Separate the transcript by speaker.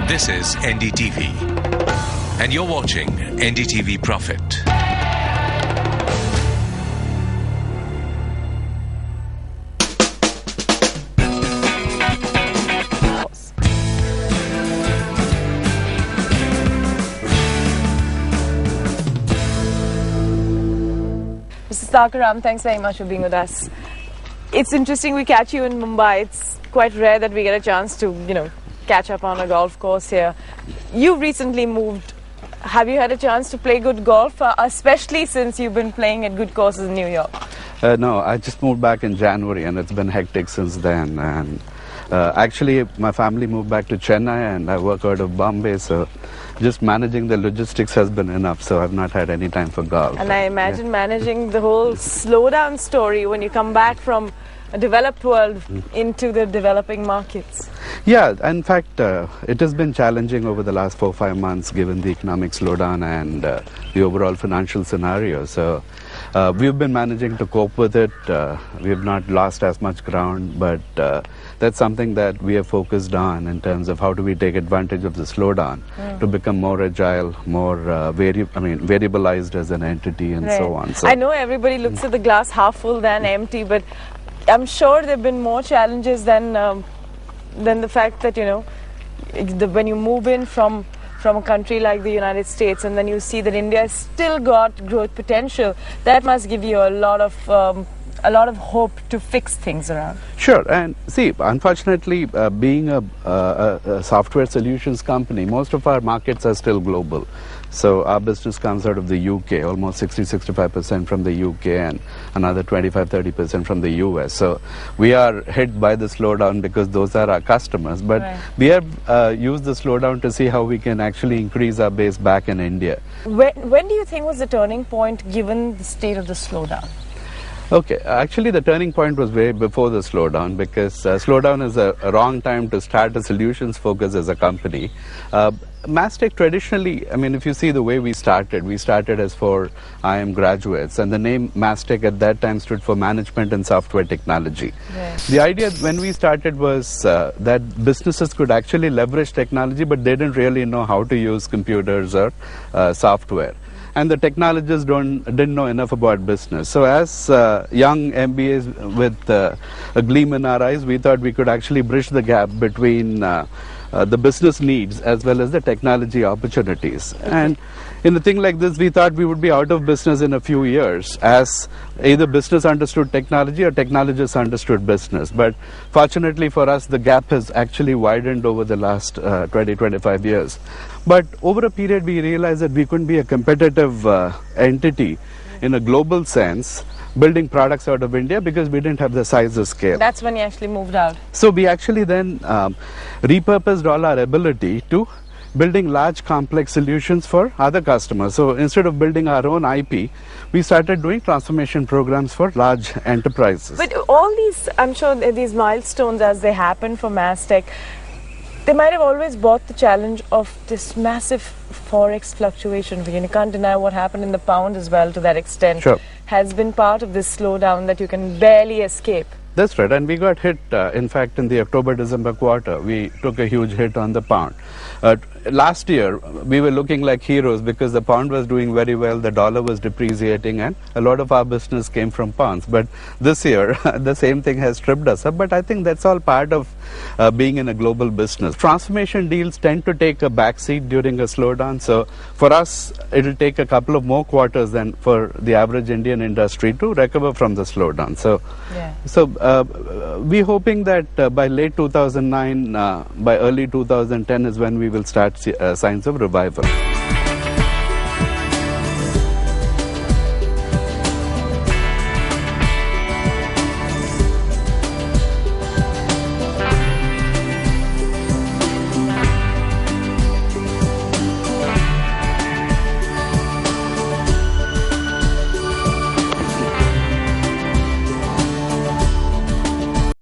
Speaker 1: This is NDTV, and you're watching NDTV Profit.
Speaker 2: Mr. Sudhakar, thanks very much for being with us. It's interesting we catch you in Mumbai. It's quite rare that we get a chance to, catch up on a golf course here. You've recently moved. Have you had a chance to play good golf, especially since you've been playing at good courses in New York?
Speaker 3: No, I just moved back in January and it's been hectic since then. And actually, my family moved back to Chennai and I work out of Bombay, so just managing the logistics has been enough, so I've not had any time for golf.
Speaker 2: And I imagine managing the whole slowdown story when you come back from a developed world into the developing markets.
Speaker 3: Yeah, in fact, it has been challenging over the last 4 or 5 months given the economic slowdown and the overall financial scenario. So we've been managing to cope with it. We have not lost as much ground, but that's something that we have focused on in terms of how do we take advantage of the slowdown to become more agile, more variabilized as an entity and so on. So
Speaker 2: I know everybody looks at the glass half full than empty, but I'm sure there have been more challenges than the fact that, when you move in from a country like the United States and then you see that India has still got growth potential, that must give you a lot of hope to fix things around.
Speaker 3: Sure, and see, unfortunately, being a software solutions company, most of our markets are still global. So our business comes out of the UK, almost 60-65% from the UK and another 25-30% from the US. So we are hit by the slowdown because those are our customers. But we have used the slowdown to see how we can actually increase our base back in India.
Speaker 2: When do you think was the turning point given the state of the slowdown?
Speaker 3: Okay, actually the turning point was way before the slowdown, because slowdown is a wrong time to start a solutions focus as a company. Mastek traditionally, if you see the way we started as for IIM graduates, and the name Mastek at that time stood for Management and Software Technology. The idea when we started was that businesses could actually leverage technology, but they didn't really know how to use computers or software. And the technologists didn't know enough about business. So as young MBAs with a gleam in our eyes, we thought we could actually bridge the gap between the business needs as well as the technology opportunities. And in a thing like this, we thought we would be out of business in a few years as either business understood technology or technologists understood business. But fortunately for us, the gap has actually widened over the last 20-25 years. But over a period, we realized that we couldn't be a competitive entity in a global sense, building products out of India, because we didn't have the size or scale.
Speaker 2: That's when you actually moved out.
Speaker 3: So we actually then repurposed all our ability to building large complex solutions for other customers. So instead of building our own IP, we started doing transformation programs for large enterprises.
Speaker 2: But all these, I'm sure these milestones as they happen for Mastek, they might have always brought the challenge of this massive forex fluctuation. You can't deny what happened in the pound as well to that extent.
Speaker 3: Sure.
Speaker 2: Has been part of this slowdown that you can barely escape.
Speaker 3: That's right, and we got hit, in fact, in the October-December quarter. We took a huge hit on the pound. Last year, we were looking like heroes because the pound was doing very well, the dollar was depreciating, and a lot of our business came from pounds. But this year, the same thing has tripped us up, but I think that's all part of being in a global business. Transformation deals tend to take a backseat during a slowdown, so for us, it'll take a couple of more quarters than for the average Indian industry to recover from the slowdown. So, we're hoping that by late 2009, by early 2010 is when we will start signs of revival.